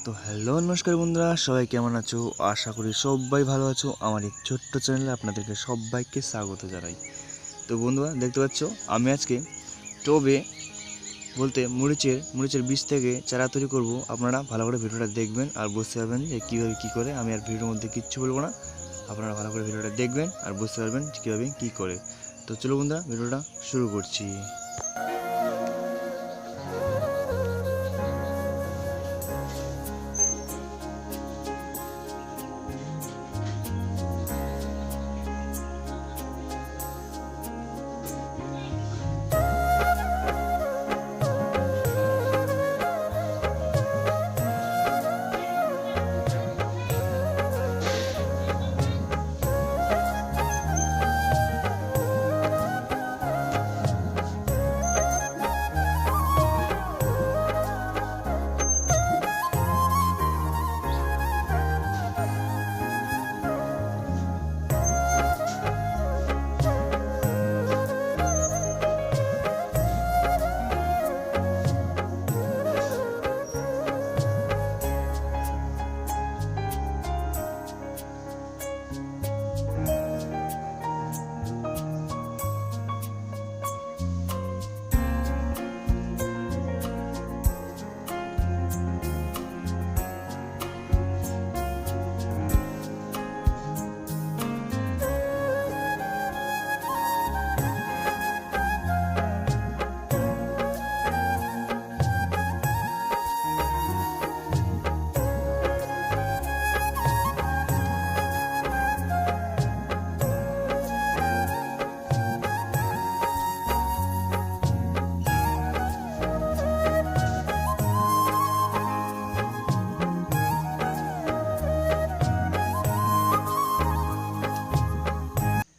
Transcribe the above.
তো হ্যালো নমস্কার বন্ধুরা, সবাই কেমন আছো? আশা করি সবাই ভালো আছো। আমার এই ছোট্ট চ্যানেলে আপনাদেরকে সবাইকে স্বাগত জানাই। তো বন্ধুরা দেখতে পাচ্ছ, আমি আজকে টবে বলতে মরিচের বীজ থেকে চারা তৈরি করব। আপনারা ভালো করে ভিডিওটা দেখবেন আর বুঝতে পারবেন যে কীভাবে কী করে। আমি আর ভিডিওর মধ্যে কিচ্ছু বলবো না, আপনারা ভালো করে ভিডিওটা দেখবেন আর বুঝতে পারবেন কীভাবে কী করে। তো চলো বন্ধুরা, ভিডিওটা শুরু করছি।